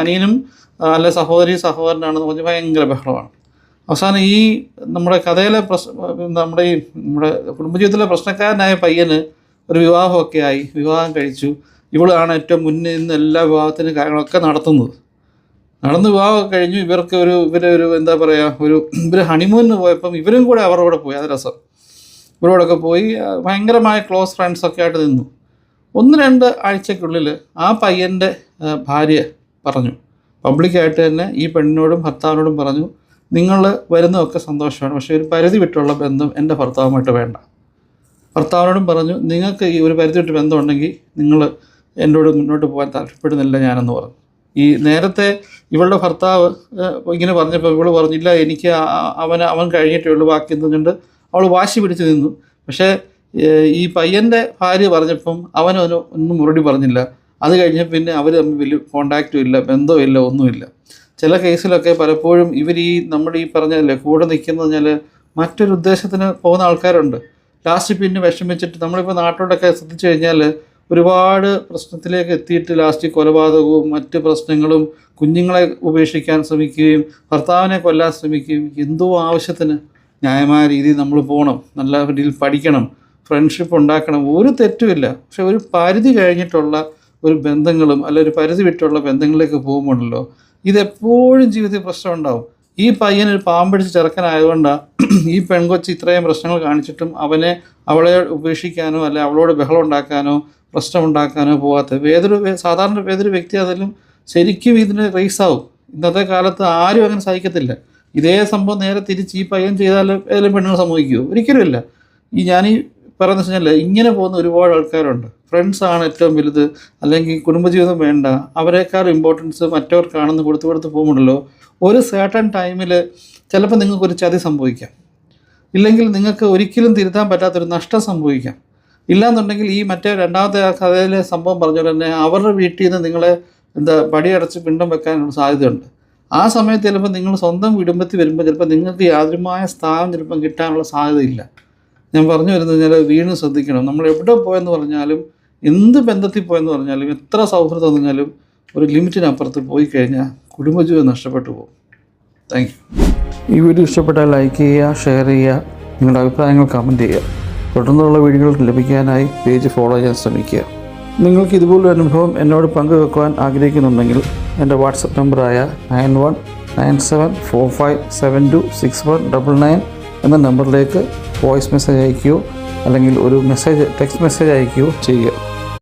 അനിയനും അല്ലെ സഹോദരനാണെന്ന് പറഞ്ഞ് ഭയങ്കര ബഹളമാണ്. അവസാനം ഈ നമ്മുടെ കഥയിലെ നമ്മുടെ കുടുംബജീവിതത്തിലെ പ്രശ്നക്കാരനായ പയ്യന് ഒരു വിവാഹമൊക്കെ ആയി, വിവാഹം കഴിച്ചു. ഇവളാണ് ഏറ്റവും മുന്നിൽ നിന്ന് എല്ലാ വിവാഹത്തിനും കാര്യങ്ങളൊക്കെ നടത്തുന്നത്. വിവാഹമൊക്കെ കഴിഞ്ഞു. ഇവർ ഹണിമൂണിന് പോയപ്പം ഇവരും കൂടെ അവരുടെ കൂടെ പോയി. അത് രസം. ഇവരോടൊക്കെ പോയി ഭയങ്കരമായ ക്ലോസ് ഫ്രണ്ട്സൊക്കെ ആയിട്ട് നിന്നു. 1-2 ആഴ്ചക്കുള്ളിൽ ആ പയ്യൻ്റെ ഭാര്യ പറഞ്ഞു, പബ്ലിക്കായിട്ട് തന്നെ ഈ പെണ്ണിനോടും ഭർത്താവിനോടും പറഞ്ഞു, നിങ്ങൾ വരുന്നതൊക്കെ സന്തോഷമാണ്, പക്ഷേ ഒരു പരിധി വിട്ടുള്ള ബന്ധം എൻ്റെ ഭർത്താവുമായിട്ട് വേണ്ട. ഭർത്താവിനോടും പറഞ്ഞു, നിങ്ങൾക്ക് ഈ ഒരു പരിധി വിട്ട് ബന്ധം ഉണ്ടെങ്കിൽ നിങ്ങൾ എന്നോട് മുന്നോട്ട് പോകാൻ താല്പര്യപ്പെടുന്നില്ല ഞാനെന്ന് പറഞ്ഞു. ഈ നേരത്തെ ഇവളുടെ ഭർത്താവ് ഇങ്ങനെ പറഞ്ഞപ്പോൾ ഇവൾ പറഞ്ഞില്ല, എനിക്ക് അവൻ കഴിഞ്ഞിട്ടേ ഉള്ളൂ ബാക്കി എന്നുകൊണ്ട് അവൾ വാശി പിടിച്ച് നിന്നു. പക്ഷേ ഈ പയ്യൻ്റെ ഭാര്യ പറഞ്ഞപ്പം ഒന്നും മറുപടി പറഞ്ഞില്ല. അത് കഴിഞ്ഞ് പിന്നെ അവർ തമ്മിൽ വലിയ കോണ്ടാക്റ്റും ഇല്ല, ബന്ധവുമില്ല, ഒന്നുമില്ല. ചില കേസിലൊക്കെ പലപ്പോഴും നമ്മുടെ ഈ പറഞ്ഞല്ലേ കൂടെ നിൽക്കുന്നത് പറഞ്ഞാൽ മറ്റൊരു ഉദ്ദേശത്തിന് പോകുന്ന ആൾക്കാരുണ്ട്. ലാസ്റ്റ് പിന്നെ വിഷമിച്ചിട്ട് നമ്മളിപ്പോൾ നാട്ടിലോട്ടൊക്കെ ശ്രദ്ധിച്ചു കഴിഞ്ഞാൽ ഒരുപാട് പ്രശ്നത്തിലേക്ക് എത്തിയിട്ട് ലാസ്റ്റ് കൊലപാതകവും മറ്റ് പ്രശ്നങ്ങളും, കുഞ്ഞുങ്ങളെ ഉപേക്ഷിക്കാൻ ശ്രമിക്കുകയും ഭർത്താവിനെ കൊല്ലാൻ ശ്രമിക്കുകയും, എന്തോ ആവശ്യത്തിന് ന്യായമായ രീതിയിൽ നമ്മൾ പോകണം, നല്ല രീതിയിൽ പഠിക്കണം, ഫ്രണ്ട്ഷിപ്പ് ഉണ്ടാക്കണം, ഒരു തെറ്റുമില്ല. പക്ഷെ ഒരു പരിധി കഴിഞ്ഞിട്ടുള്ള ഒരു ബന്ധങ്ങളും അല്ല ഒരു പരിധി വിട്ടുള്ള ബന്ധങ്ങളിലേക്ക് പോകുമ്പോഴല്ലോ ഇതെപ്പോഴും ജീവിതത്തിൽ പ്രശ്നം ഉണ്ടാവും. ഈ പയ്യനൊരു പാമ്പിടിച്ച് ചെറുക്കനായതുകൊണ്ടാണ് ഈ പെൺകൊച്ച് ഇത്രയും പ്രശ്നങ്ങൾ കാണിച്ചിട്ടും അവളെ ഉപേക്ഷിക്കാനോ അല്ലെ അവളോട് ബഹളം ഉണ്ടാക്കാനോ പ്രശ്നമുണ്ടാക്കാനോ പോകാത്ത സാധാരണ ഏതൊരു വ്യക്തി അതിലും ശരിക്കും ഇതിന് റേസാവും. ഇന്നത്തെ കാലത്ത് ആരും അങ്ങനെ സഹിക്കത്തില്ല. ഇതേ സംഭവം നേരെ തിരിച്ച് ഈ പയ്യൻ ചെയ്താൽ ഏതെങ്കിലും പെണ്ണുങ്ങൾ സമ്മതിക്കുമോ? ഒരിക്കലുമില്ല. ഞാനീ പറയുന്നത് വെച്ചാൽ ഇങ്ങനെ പോകുന്ന ഒരുപാട് ആൾക്കാരുണ്ട്. ഫ്രണ്ട്സാണ് ഏറ്റവും വലുത്, അല്ലെങ്കിൽ കുടുംബജീവിതം വേണ്ട, അവരെക്കാൾ ഇമ്പോർട്ടൻസ് മറ്റവർക്കാണെന്ന് കൊടുത്ത് പോകുമ്പോഴല്ലോ ഒരു സർട്ടൺ ടൈമിൽ ചിലപ്പോൾ നിങ്ങൾക്കൊരു ചതി സംഭവിക്കാം, ഇല്ലെങ്കിൽ നിങ്ങൾക്ക് ഒരിക്കലും തിരുത്താൻ പറ്റാത്തൊരു നഷ്ടം സംഭവിക്കാം. ഇല്ലാന്നുണ്ടെങ്കിൽ ഈ രണ്ടാമത്തെ കഥയിലെ സംഭവം പറഞ്ഞ തന്നെ അവരുടെ വീട്ടിൽ നിന്ന് നിങ്ങളെ പടിയടച്ച് പിണ്ടം വെക്കാനുള്ള സാധ്യതയുണ്ട്. ആ സമയത്ത് ചിലപ്പോൾ നിങ്ങൾ സ്വന്തം കുടുംബത്തിൽ വരുമ്പോൾ ചിലപ്പോൾ നിങ്ങൾക്ക് യാതൊരുമായ സ്ഥാനം ചിലപ്പം കിട്ടാനുള്ള സാധ്യതയില്ല. ഞാൻ പറഞ്ഞു വരുന്നത് കഴിഞ്ഞാൽ വീണ്ടും ശ്രദ്ധിക്കണം. നമ്മൾ എവിടെ പോയെന്ന് പറഞ്ഞാലും, എന്ത് ബന്ധത്തിൽ പോയെന്ന് പറഞ്ഞാലും, എത്ര സൗഹൃദം പറഞ്ഞാലും ഒരു ലിമിറ്റിനപ്പുറത്ത് പോയി കഴിഞ്ഞാൽ കുടുംബജീവിതം നഷ്ടപ്പെട്ടു പോകും. Thank you. ഈ വീഡിയോ ഇഷ്ടപ്പെട്ടാൽ ലൈക്ക് ചെയ്യുക, ഷെയർ ചെയ്യുക, നിങ്ങളുടെ അഭിപ്രായങ്ങൾ കമൻറ്റ് ചെയ്യുക. തുടർന്നുള്ള വീഡിയോകൾ ലഭിക്കാനായി പേജ് ഫോളോ ചെയ്യാൻ ശ്രമിക്കുക. നിങ്ങൾക്ക് ഇതുപോലൊരു അനുഭവം എന്നോട് പങ്കുവെക്കുവാൻ ആഗ്രഹിക്കുന്നുണ്ടെങ്കിൽ എൻ്റെ വാട്സപ്പ് നമ്പറായ 919745726199 എന്ന നമ്പറിലേക്ക് വോയിസ് മെസ്സേജ് അയക്കുകയോ അല്ലെങ്കിൽ ഒരു ടെക്സ്റ്റ് മെസ്സേജ് അയക്കുകയോ ചെയ്യുക.